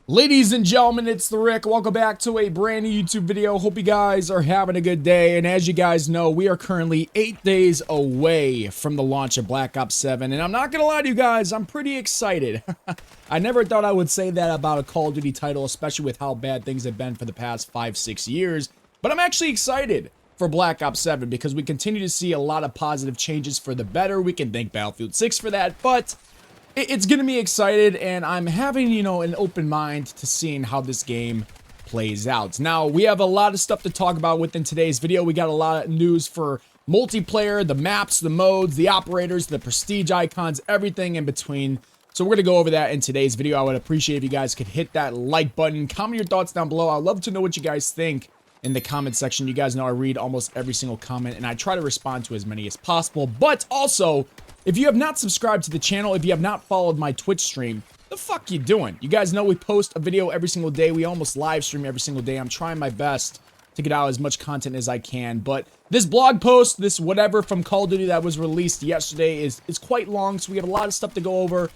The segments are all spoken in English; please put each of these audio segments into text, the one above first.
Ladies and gentlemen, it's the Rick. Welcome back to a brand new YouTube video. Hope you guys are having a good day. And as you guys know, we are currently 8 days away from the launch of Black Ops 7. And I'm not going to lie to you guys, I'm pretty excited. I never thought I would say that about a Call of Duty title, especially with how bad things have been for the past 5-6 years. But I'm actually excited for Black Ops 7 because we continue to see a lot of positive changes for the better. We can thank Battlefield 6 for that, but it's getting me excited, and I'm having, an open mind to seeing how this game plays out. Now, we have a lot of stuff to talk about within today's video. We got a lot of news for multiplayer, the maps, the modes, the operators, the prestige icons, everything in between. So we're going to go over that in today's video. I would appreciate if you guys could hit that like button, comment your thoughts down below. I'd love to know what you guys think in the comment section. You guys know I read almost every single comment, and I try to respond to as many as possible. But also, if you have not subscribed to the channel, if you have not followed my Twitch stream, the fuck you doing? You guys know we post a video every single day. We almost live stream every single day. I'm trying my best to get out as much content as I can. But this blog post, this whatever from Call of Duty that was released yesterday is quite long. So we have a lot of stuff to go over.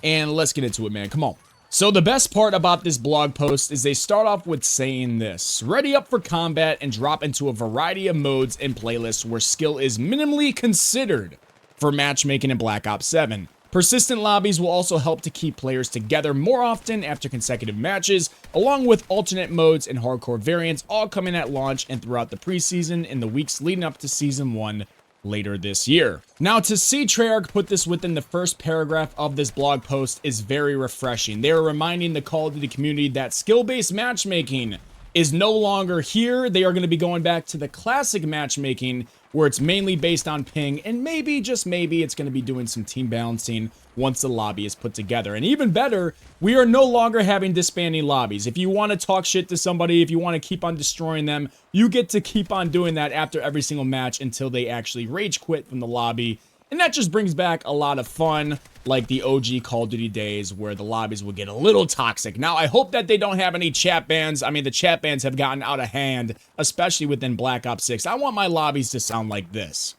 And let's get into it, man. Come on. So the best part about this blog post is they start off with saying this: ready up for combat and drop into a variety of modes and playlists where skill is minimally considered for matchmaking in Black Ops 7. Persistent lobbies will also help to keep players together more often after consecutive matches, along with alternate modes and hardcore variants, all coming at launch and throughout the preseason in the weeks leading up to Season 1 later this year. Now, to see Treyarch put this within the first paragraph of this blog post is very refreshing. They are reminding the Call of Duty community that skill-based matchmaking is no longer here. They are going to be going back to the classic matchmaking where it's mainly based on ping, and maybe, just maybe, it's going to be doing some team balancing once the lobby is put together. And even better, we are no longer having disbanding lobbies. If you want to talk shit to somebody, if you want to keep on destroying them, you get to keep on doing that after every single match until they actually rage quit from the lobby. And that just brings back a lot of fun, like the OG Call of Duty days where the lobbies would get a little toxic. Now, I hope that they don't have any chat bans. I mean, the chat bans have gotten out of hand, especially within Black Ops 6. I want my lobbies to sound like this.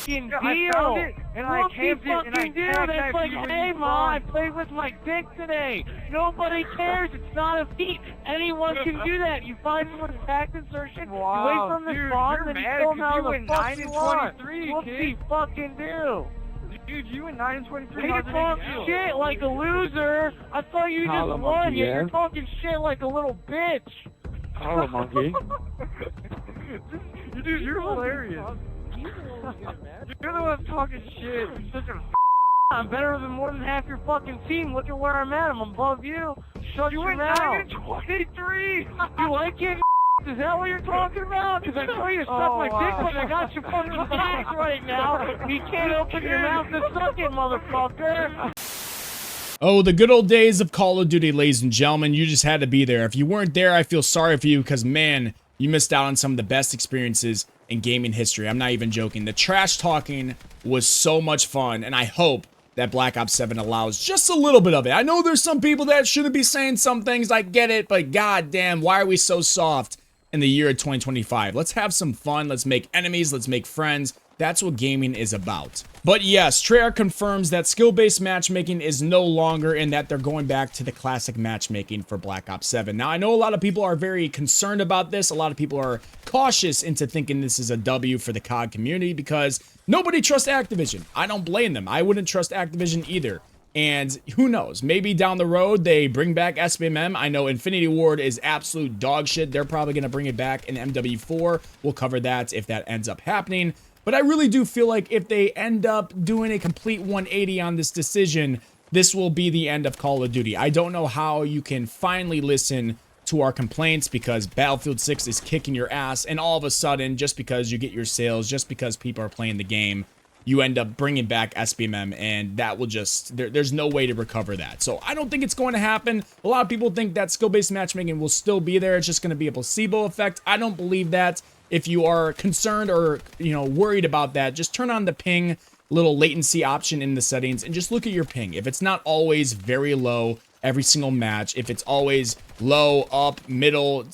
I found it, and I camped it, and I tagged It's like, hey, Mom, I played with my dick today. Nobody cares. It's not a feat. Anyone can do that. You find someone's fact insertion, wow, you wait from the dude, spawn, you're then you mad film how 'cause you the went fuck 9 you and want. 23, Whoopsie fucking do. Dude, you went 9 and 23. You talk shit like a loser. I thought you just Holla, won, monkey, yet yeah? you're talking shit like a little bitch. Holla, monkey. Dude, you're hilarious. You're the one talking shit. You're such a I'm better than more than half your fucking team. Look at where I'm at. I'm above you. Shut You your went mouth. 9 and 23. You like it? Is that what you're talking about? Because I told you to suck my dick, but I got your fucking back right now. You can't open your mouth to suck it, motherfucker. Oh, the good old days of Call of Duty, ladies and gentlemen. You just had to be there. If you weren't there, I feel sorry for you because, man, you missed out on some of the best experiences in gaming history. I'm not even joking. The trash talking was so much fun, and I hope that Black Ops 7 allows just a little bit of it. I know there's some people that shouldn't be saying some things, I get it, but goddamn, why are we so soft in the year of 2025? Let's have some fun. Let's make enemies. Let's make friends. That's what gaming is about. But yes, Treyarch confirms that skill-based matchmaking is no longer and that they're going back to the classic matchmaking for Black Ops 7. Now, I know a lot of people are very concerned about this. A lot of people are cautious into thinking this is a W for the COD community because nobody trusts Activision. I don't blame them. I wouldn't trust Activision either. And who knows, maybe down the road they bring back SBMM. I know Infinity Ward is absolute dog shit. They're probably going to bring it back in MW4. We'll cover that if that ends up happening. But I really do feel like if they end up doing a complete 180 on this decision, this will be the end of Call of Duty. I don't know how you can finally listen to our complaints because Battlefield 6 is kicking your ass, and all of a sudden, just because you get your sales, just because people are playing the game, you end up bringing back SBMM, and that will just, there's no way to recover that. So I don't think it's going to happen. A lot of people think that skill-based matchmaking will still be there. It's just going to be a placebo effect. I don't believe that. If you are concerned or, worried about that, just turn on the ping little latency option in the settings and just look at your ping. If it's not always very low every single match, if it's always low, up, middle,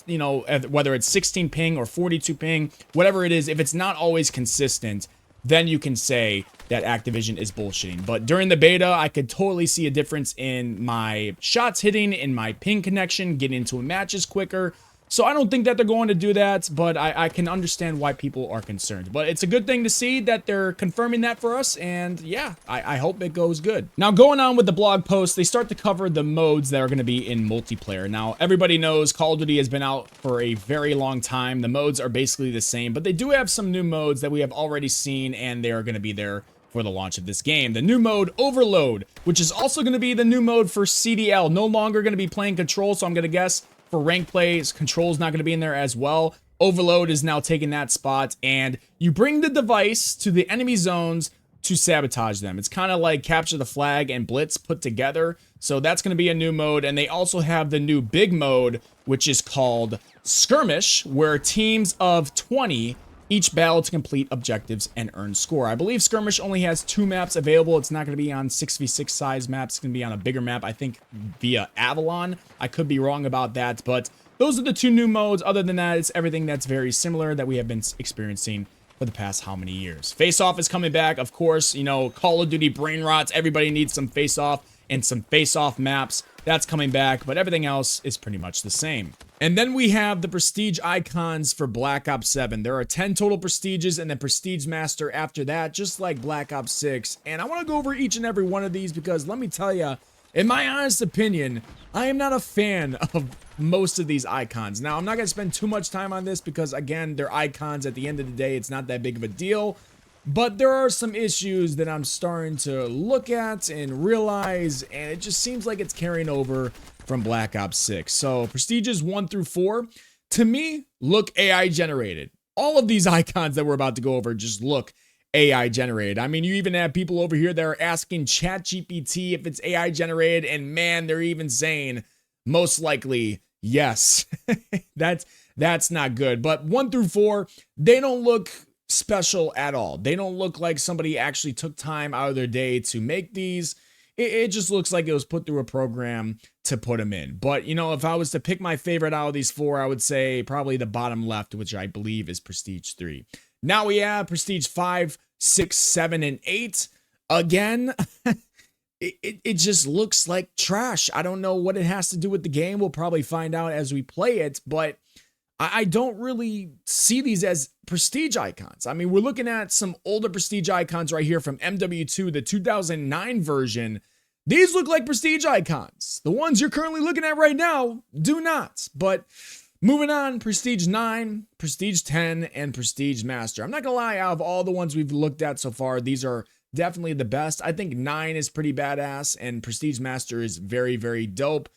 whether it's 16 ping or 42 ping, whatever it is, if it's not always consistent, then you can say that Activision is bullshitting. But during the beta, I could totally see a difference in my shots hitting, in my ping connection, getting into matches quicker. So I don't think that they're going to do that, but I can understand why people are concerned. But it's a good thing to see that they're confirming that for us, and yeah, I hope it goes good. Now, going on with the blog post, they start to cover the modes that are going to be in multiplayer. Now, everybody knows Call of Duty has been out for a very long time. The modes are basically the same, but they do have some new modes that we have already seen, and they are going to be there for the launch of this game. The new mode, Overload, which is also going to be the new mode for CDL. No longer going to be playing Control, so I'm going to guess for rank plays, Control's not going to be in there as well. Overload is now taking that spot, and you bring the device to the enemy zones to sabotage them. It's kind of like Capture the Flag and Blitz put together, so that's going to be a new mode. And they also have the new big mode, which is called Skirmish, where teams of 20 each battle to complete objectives and earn score. I believe Skirmish only has 2 maps available. It's not going to be on 6v6 size maps. It's going to be on a bigger map, I think via Avalon. I could be wrong about that, but those are the 2 new modes. Other than that, it's everything that's very similar that we have been experiencing for the past how many years. Face Off is coming back, of course. You know, Call of Duty brain rots. Everybody needs some Face Off and some Face Off maps. That's coming back, but everything else is pretty much the same. And then we have the prestige icons for Black Ops 7. There are 10 total prestiges and then Prestige Master after that, just like Black Ops 6. And I want to go over each and every one of these because let me tell you, in my honest opinion, I am not a fan of most of these icons. Now, I'm not going to spend too much time on this because, again, they're icons. At the end of the day, it's not that big of a deal. But there are some issues that I'm starting to look at and realize, and it just seems like it's carrying over from Black Ops 6. So prestiges 1 through 4, to me, look AI generated. All of these icons that we're about to go over just look AI generated. I mean, you even have people over here that are asking ChatGPT if it's AI generated, and man, they're even saying most likely yes. That's not good. But 1 through 4, they don't look special at all. They don't look like somebody actually took time out of their day to make these. It just looks like it was put through a program to put them in. But, you know, if I was to pick my favorite out of these 4, I would say probably the bottom left, which I believe is Prestige 3. Now we have Prestige 5, 6, 7, and 8. Again, it just looks like trash. I don't know what it has to do with the game. We'll probably find out as we play it, but I don't really see these as prestige icons. I mean, we're looking at some older prestige icons right here from MW2, the 2009 version. These look like prestige icons. The ones you're currently looking at right now do not. But moving on, Prestige 9, Prestige 10, and Prestige Master. I'm not gonna lie, out of all the ones we've looked at so far, these are definitely the best. I think 9 is pretty badass, and Prestige Master is very, very dope.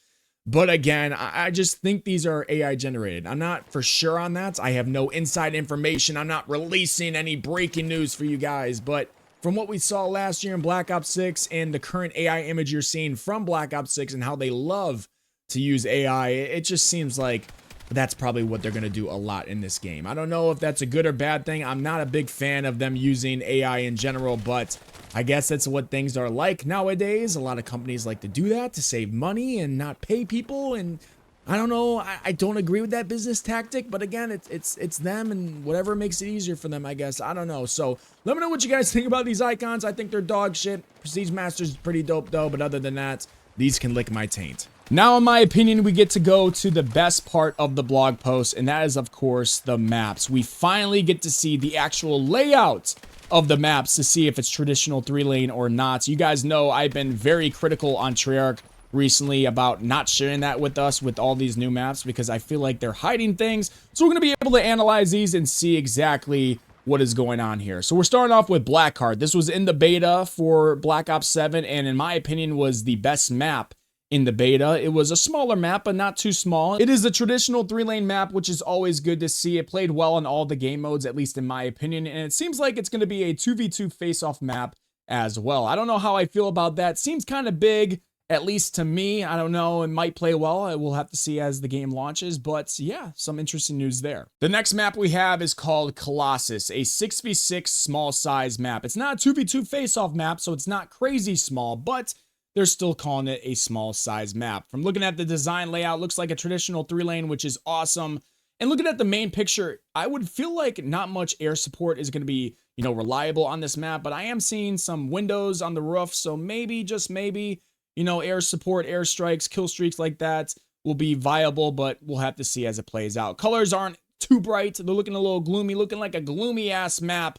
But again, I just think these are AI generated. I'm not for sure on that. I have no inside information. I'm not releasing any breaking news for you guys. But from what we saw last year in Black Ops 6 and the current AI image you're seeing from Black Ops 6 and how they love to use AI, it just seems like that's probably what they're going to do a lot in this game. I don't know if that's a good or bad thing. I'm not a big fan of them using AI in general, but I guess that's what things are like nowadays. A lot of companies like to do that to save money and not pay people. And I don't know. I don't agree with that business tactic. But again, it's them and whatever makes it easier for them, I guess. I don't know. So let me know what you guys think about these icons. I think they're dog shit. Prestige Masters is pretty dope though. But other than that, these can lick my taint. Now, in my opinion, we get to go to the best part of the blog post, and that is, of course, the maps. We finally get to see the actual layout of the maps to see if it's traditional 3-lane or not. You guys know I've been very critical on Treyarch recently about not sharing that with us with all these new maps because I feel like they're hiding things. So we're going to be able to analyze these and see exactly what is going on here. So we're starting off with Blackheart. This was in the beta for Black Ops 7, and in my opinion was the best map in the beta. It was a smaller map, but not too small. It is a traditional 3-lane map, which is always good to see. It played well in all the game modes, at least in my opinion, and it seems like it's going to be a 2v2 face-off map as well. I don't know how I feel about that. Seems kind of big, at least to me. I don't know. It might play well. We'll have to see as the game launches, but yeah, some interesting news there. The next map we have is called Colossus, a 6v6 small size map. It's not a 2v2 face-off map, so it's not crazy small, but they're still calling it a small size map. From looking at the design layout, looks like a traditional 3-lane, which is awesome. And looking at the main picture, I would feel like not much air support is going to be, you know, reliable on this map, but I am seeing some windows on the roof, so maybe, just maybe, you know, air support, air strikes, kill streaks like that will be viable, but we'll have to see as it plays out. Colors aren't too bright. They're looking a little gloomy, looking like a gloomy ass map,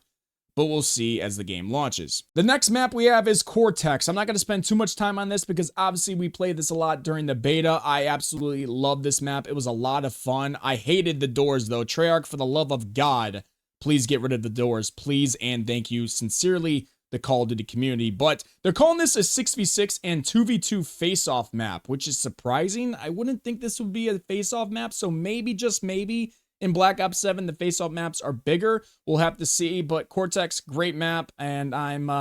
but we'll see as the game launches. The next map we have is Cortex. I'm not going to spend too much time on this because obviously we played this a lot during the beta. I absolutely love this map. It was a lot of fun. I hated the doors though. Treyarch, for the love of God, please get rid of the doors. Please and thank you. Sincerely, the Call of Duty community. But they're calling this a 6v6 and 2v2 face-off map, which is surprising. I wouldn't think this would be a face-off map, so maybe, just maybe, in Black Ops 7, the face-off maps are bigger. We'll have to see, but Cortex, great map, and I'm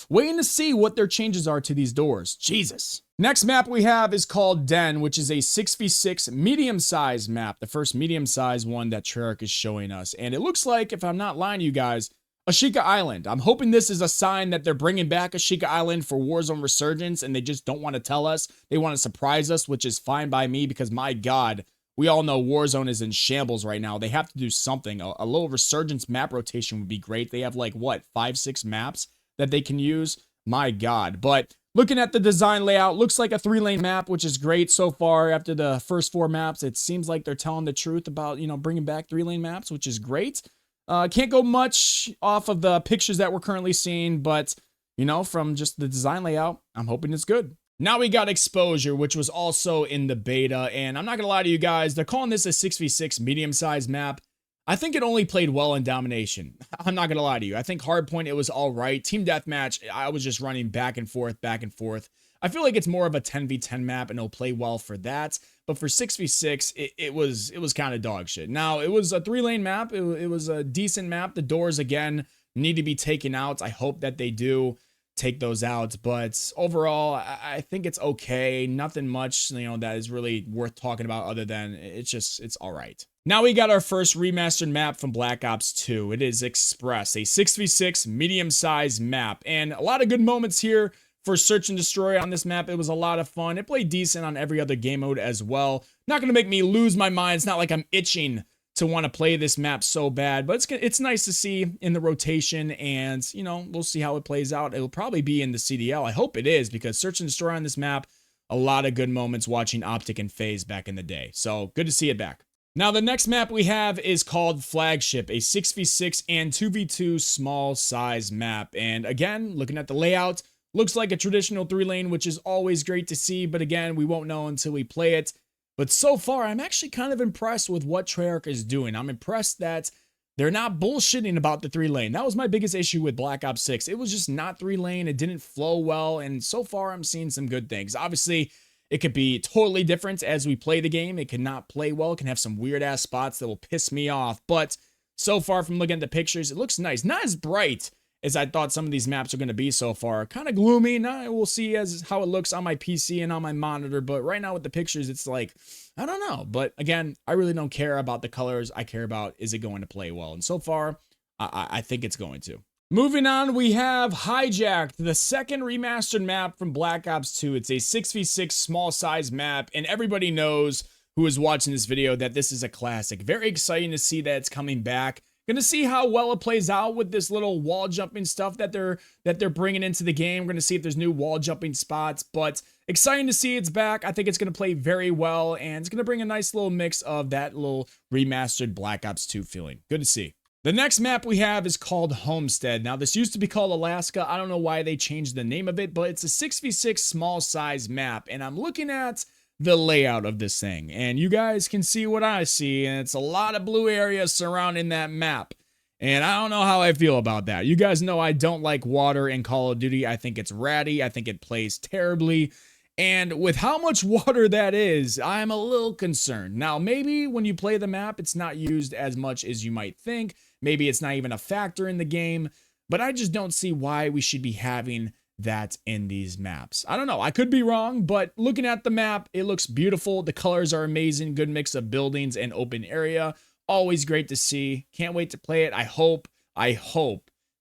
waiting to see what their changes are to these doors. Jesus. Next map we have is called Den, which is a 6v6 medium-sized map, the first medium-sized one that Treyarch is showing us. And it looks like, if I'm not lying to you guys, Ashika Island. I'm hoping this is a sign that they're bringing back Ashika Island for Warzone Resurgence, and they just don't want to tell us. They want to surprise us, which is fine by me, because my God, we all know Warzone is in shambles right now. They have to do something. A little Resurgence map rotation would be great. They have like, what, 5-6 maps that they can use? My God. But looking at the design layout, looks like a 3-lane map, which is great so far. After the first 4 maps, it seems like they're telling the truth about, you know, bringing back 3-lane maps, which is great. Can't go much off of the pictures that we're currently seeing, but, you know, from just the design layout, I'm hoping it's good. Now we got Exposure, which was also in the beta, and I'm not gonna lie to you guys, they're calling this a 6v6 medium-sized map. I think it only played well in Domination. I'm not gonna lie to you. I think Hardpoint, it was all right. Team Deathmatch, I was just running back and forth, back and forth. I feel like it's more of a 10v10 map, and it'll play well for that. But for 6v6, it was kind of dog shit. Now, it was a 3-lane map. It was a decent map. The doors, again, need to be taken out. I hope that they do take those out. But overall, I think it's okay. Nothing much, you know, that is really worth talking about other than it's all right. Now we got our first remastered map from Black Ops 2. It is Express, a 6v6 medium-sized map. And a lot of good moments here for Search and Destroy on this map. It was a lot of fun. It played decent on every other game mode as well. Not going to make me lose my mind. It's not like I'm itching to want to play this map so bad, but it's nice to see in the rotation, and, you know, we'll see how it plays out. It'll probably be in the CDL. I hope it is, because Search and Destroy on this map, a lot of good moments watching Optic and FAZE back in the day. So good to see it back. Now, the next map we have is called Flagship, a 6v6 and 2v2 small size map. And again, looking at the layout, looks like a traditional 3-lane, which is always great to see, but again, we won't know until we play it. But so far, I'm actually kind of impressed with what Treyarch is doing. I'm impressed that they're not bullshitting about the 3-lane. That was my biggest issue with Black Ops 6. It was just not 3-lane. It didn't flow well, and so far, I'm seeing some good things. Obviously, it could be totally different as we play the game. It could not play well. It can have some weird-ass spots that will piss me off. But so far, from looking at the pictures, it looks nice. Not as bright as I thought some of these maps are going to be so far. Kind of gloomy. Now we'll see as how it looks on my PC and on my monitor. But right now with the pictures, it's like, I don't know. But again, I really don't care about the colors. I care about, is it going to play well? And so far, I think it's going to. Moving on, we have Hijacked, the second remastered map from Black Ops 2. It's a 6v6 small size map, and everybody knows who is watching this video that this is a classic. Very exciting to see that it's coming back. Gonna see how well it plays out with this little wall jumping stuff that they're bringing into the game. We're gonna see if there's new wall jumping spots, but exciting to see it's back. I think it's gonna play very well, and it's gonna bring a nice little mix of that little remastered Black Ops 2 feeling. Good to see. The next map we have is called Homestead. Now, this used to be called Alaska. I don't know why they changed the name of it, but it's a 6v6 small size map, and I'm looking at the layout of this thing, and you guys can see what I see, and it's a lot of blue areas surrounding that map, and I don't know how I feel about that. You guys know I don't like water in Call of Duty. I think it's ratty. I think it plays terribly, and with how much water that is, I'm a little concerned. Now, maybe when you play the map, it's not used as much as you might think. Maybe it's not even a factor in the game, but I just don't see why we should be having that in these maps. I don't know. I could be wrong, but looking at the map, it looks beautiful. The colors are amazing. Good mix of buildings and open area. Always great to see. Can't wait to play it. I hope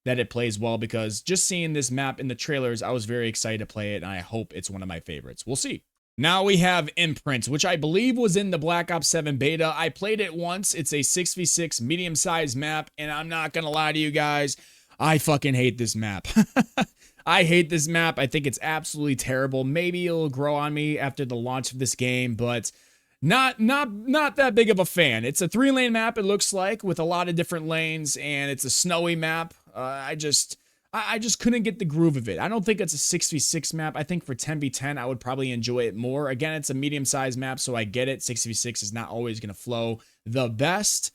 that it plays well, because just seeing this map in the trailers, I was very excited to play it, and I hope it's one of my favorites. We'll see. Now we have Imprint, which I believe was in the Black Ops 7 beta. I played it once. It's a 6v6 medium-sized map, and I'm not gonna lie to you guys, I fucking hate this map. I hate this map. I think it's absolutely terrible. Maybe it'll grow on me after the launch of this game, but not that big of a fan. It's a 3-lane map, it looks like, with a lot of different lanes, and it's a snowy map. I just couldn't get the groove of it. I don't think it's a 6v6 map. I think for 10v10, I would probably enjoy it more. Again, it's a medium-sized map, so I get it. 6v6 is not always going to flow the best.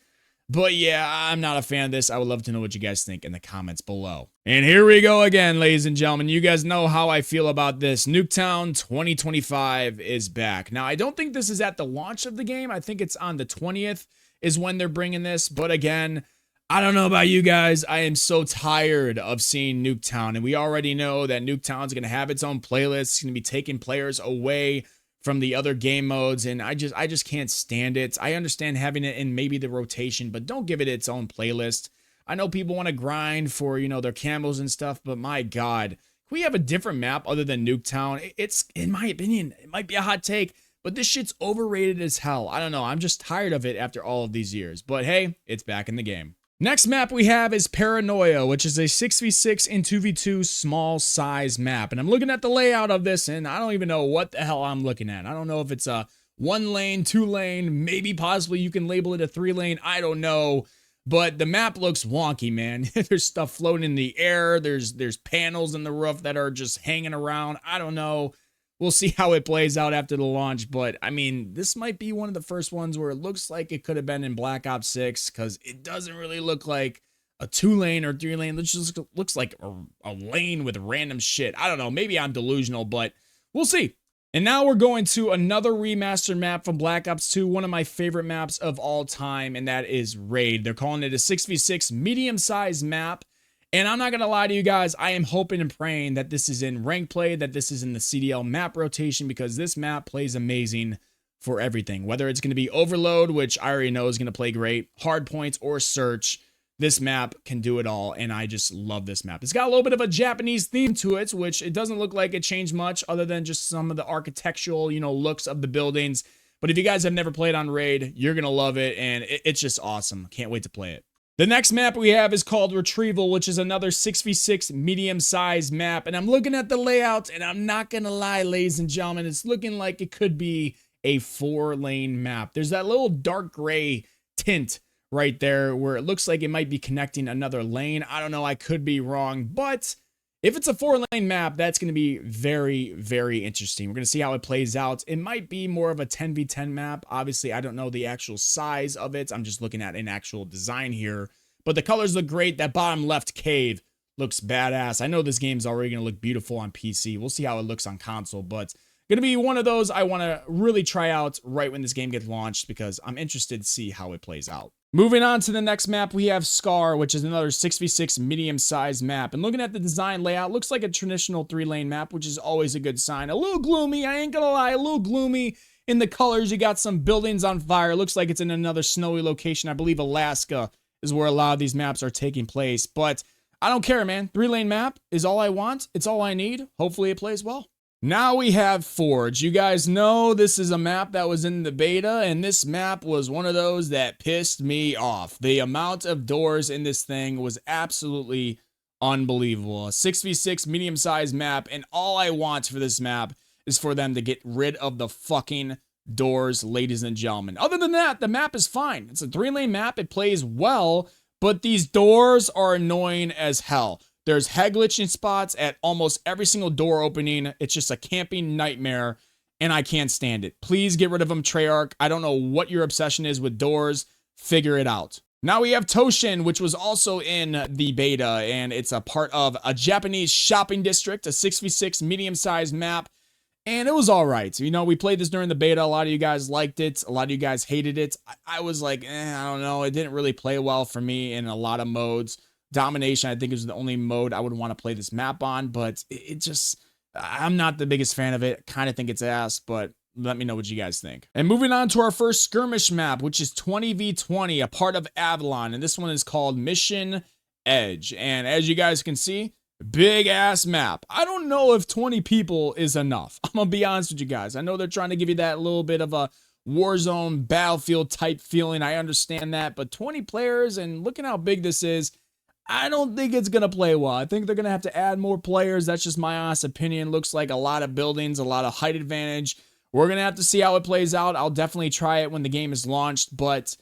But yeah, I'm not a fan of this. I would love to know what you guys think in the comments below. And here we go again, ladies and gentlemen. You guys know how I feel about this. Nuketown 2025 is back. Now, I don't think this is at the launch of the game. I think it's on the 20th is when they're bringing this. But again, I don't know about you guys. I am so tired of seeing Nuketown. And we already know that Nuketown is going to have its own playlist. It's going to be taking players away from the other game modes, and I just can't stand it. I understand having it in maybe the rotation, but don't give it its own playlist. I know people want to grind for, you know, their camos and stuff, but my God, can we have a different map other than Nuketown? It's, in my opinion, it might be a hot take, but this shit's overrated as hell. I don't know. I'm just tired of it after all of these years, but hey, it's back in the game. Next map we have is Paranoia, which is a 6v6 and 2v2 small size map. And I'm looking at the layout of this, and I don't even know what the hell I'm looking at. I don't know if it's a 1-lane, 2-lane, maybe possibly you can label it a 3-lane. I don't know. But the map looks wonky, man. There's stuff floating in the air. There's panels in the roof that are just hanging around. I don't know. We'll see how it plays out after the launch, but I mean, this might be one of the first ones where it looks like it could have been in Black Ops 6 because it doesn't really look like a 2-lane or 3-lane. It just looks like a lane with random shit. I don't know. Maybe I'm delusional, but we'll see. And now we're going to another remastered map from Black Ops 2, one of my favorite maps of all time, and that is Raid. They're calling it a 6v6 medium-sized map. And I'm not going to lie to you guys, I am hoping and praying that this is in rank play, that this is in the CDL map rotation, because this map plays amazing for everything. Whether it's going to be Overload, which I already know is going to play great, Hardpoints, or Search, this map can do it all, and I just love this map. It's got a little bit of a Japanese theme to it, which it doesn't look like it changed much other than just some of the architectural, you know, looks of the buildings. But if you guys have never played on Raid, you're going to love it, and it's just awesome. Can't wait to play it. The next map we have is called Retrieval, which is another 6v6 medium-sized map. And I'm looking at the layout, and I'm not going to lie, ladies and gentlemen, it's looking like it could be a 4-lane map. There's that little dark gray tint right there where it looks like it might be connecting another lane. I don't know, I could be wrong, but if it's a 4-lane map, that's going to be very, very interesting. We're going to see how it plays out. It might be more of a 10v10 map. Obviously, I don't know the actual size of it. I'm just looking at an actual design here. But the colors look great. That bottom left cave looks badass. I know this game's already going to look beautiful on PC. We'll see how it looks on console. But going to be one of those I want to really try out right when this game gets launched because I'm interested to see how it plays out. Moving on to the next map, we have Scar, which is another 6v6 medium-sized map. And looking at the design layout, looks like a traditional 3-lane map, which is always a good sign. A little gloomy, I ain't gonna lie, a little gloomy in the colors. You got some buildings on fire. Looks like it's in another snowy location. I believe Alaska is where a lot of these maps are taking place. But I don't care, man. 3-lane map is all I want. It's all I need. Hopefully it plays well. Now we have Forge. You guys know this is a map that was in the beta, and this map was one of those that pissed me off. The amount of doors in this thing was absolutely unbelievable. A 6v6 medium-sized map, and all I want for this map is for them to get rid of the fucking doors, ladies and gentlemen. Other than that, the map is fine. It's a 3-lane map. It plays well, but these doors are annoying as hell. There's head glitching spots at almost every single door opening. It's just a camping nightmare, and I can't stand it. Please get rid of them, Treyarch. I don't know what your obsession is with doors. Figure it out. Now we have Toshin, which was also in the beta, and it's a part of a Japanese shopping district, a 6v6 medium-sized map, and it was all right. You know, we played this during the beta. A lot of you guys liked it. A lot of you guys hated it. I was like, I don't know. It didn't really play well for me in a lot of modes. Domination, I think, is the only mode I would want to play this map on, but it just, I'm not the biggest fan of it. Kind of think it's ass, but let me know what you guys think. And moving on to our first skirmish map, which is 20v20, a part of Avalon, and this one is called Mission Edge. And as you guys can see, Big ass map. I don't know if 20 people is enough. I'm gonna be honest with you guys. I know they're trying to give you that little bit of a Warzone Battlefield type feeling. I understand that, but 20 players and looking how big this is, I don't think it's gonna play well. I think they're gonna have to add more players. That's just my honest opinion. Looks like a lot of buildings, a lot of height advantage. We're gonna have to see how it plays out. I'll definitely try it when the game is launched, but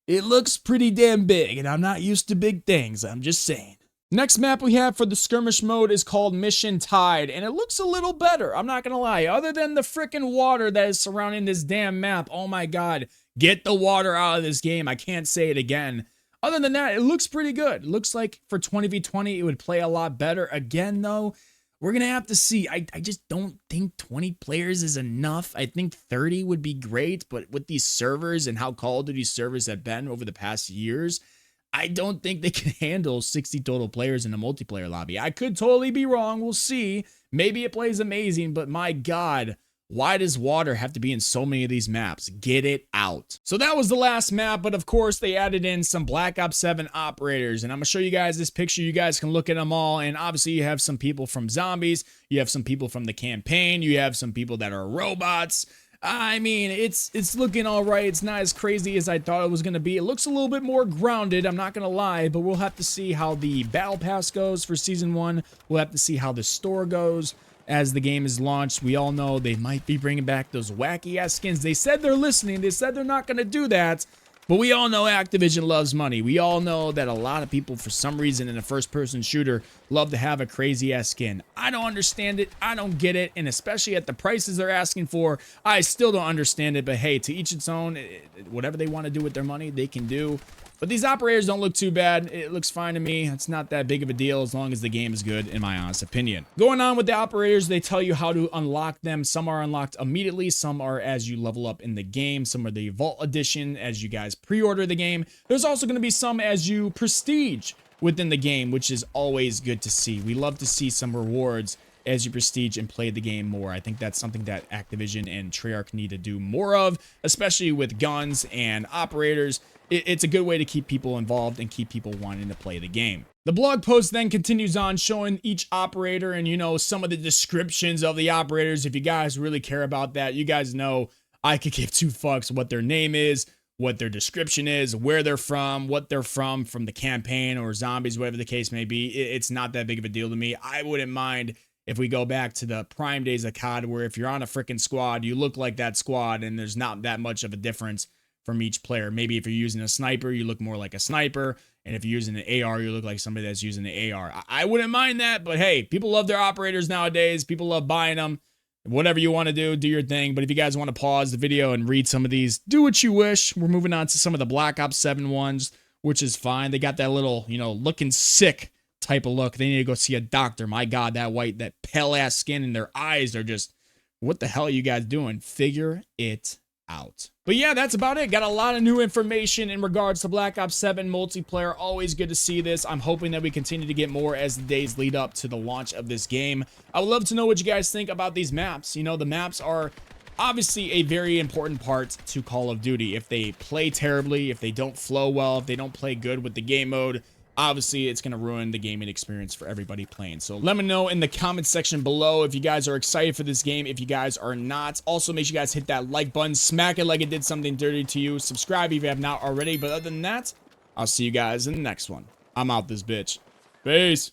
it looks pretty damn big, and I'm not used to big things. I'm just saying. Next map we have for the skirmish mode is called Mission Tide, and it looks a little better. I'm not gonna lie. Other than the freaking water that is surrounding this damn map, oh my god, get the water out of this game. I can't say it again. Other than that, it looks pretty good. It looks like for 20v20, it would play a lot better. Again, though, we're gonna have to see. I just don't think 20 players is enough. I think 30 would be great, but with these servers and how Call of Duty servers have been over the past years, I don't think they can handle 60 total players in a multiplayer lobby. I could totally be wrong. We'll see. Maybe it plays amazing, but my god, why does water have to be in so many of these maps? Get it out. So that was the last map, but of course they added in some Black Ops 7 operators, and I'm gonna show you guys this picture. You guys can look at them all, and obviously you have some people from zombies, you have some people from the campaign, you have some people that are robots. I mean, it's looking all right. It's not as crazy as I thought it was going to be. It looks a little bit more grounded, I'm not going to lie, but we'll have to see how the Battle Pass goes for Season 1. We'll have to see how the store goes as the game is launched. We all know they might be bringing back those wacky-ass skins. They said they're listening. They said they're not going to do that, but we all know Activision loves money. We all know that a lot of people, for some reason, in a first-person shooter, love to have a crazy-ass skin. I don't understand it. I don't get it. And especially at the prices they're asking for, I still don't understand it. But hey, to each its own. Whatever they want to do with their money, they can do. But these operators don't look too bad. It looks fine to me. It's not that big of a deal as long as the game is good, in my honest opinion. Going on with the operators, they tell you how to unlock them. Some are unlocked immediately. Some are as you level up in the game. Some are the Vault Edition as you guys pre-order the game. There's also going to be some as you prestige within the game, which is always good to see. We love to see some rewards as you prestige and play the game more. I think that's something that Activision and Treyarch need to do more of, especially with guns and operators. It's a good way to keep people involved and keep people wanting to play the game. The blog post then continues on showing each operator and, you know, some of the descriptions of the operators. If you guys really care about that, you guys know I could give two fucks what their name is, what their description is, where they're from, what they're from the campaign or zombies, whatever the case may be. It's not that big of a deal to me. I wouldn't mind if we go back to the prime days of COD, where if you're on a freaking squad, you look like that squad and there's not that much of a difference from each player. Maybe if you're using a sniper, you look more like a sniper. And if you're using an AR, you look like somebody that's using the AR. I wouldn't mind that, but hey, people love their operators nowadays. People love buying them. Whatever you want to do your thing. But if you guys want to pause the video and read some of these, do what you wish. We're moving on to some of the Black Ops 7 ones, which is fine. They got that little, you know, looking sick type of look. They need to go see a doctor. My God, that pale ass skin and their eyes are just, what the hell are you guys doing? Figure it out. But yeah, that's about it. Got a lot of new information in regards to Black Ops 7 multiplayer. Always good to see this. I'm hoping that we continue to get more as the days lead up to the launch of this game. I would love to know what you guys think about these maps. You know, the maps are obviously a very important part to Call of Duty. If they play terribly, if they don't flow well, if they don't play good with the game mode, obviously it's going to ruin the gaming experience for everybody playing. So let me know in the comment section below if you guys are excited for this game, if you guys are not. Also, make sure you guys hit that like button, smack it like it did something dirty to you. Subscribe if you have not already. But other than that, I'll see you guys in the next one. I'm out this bitch. Peace.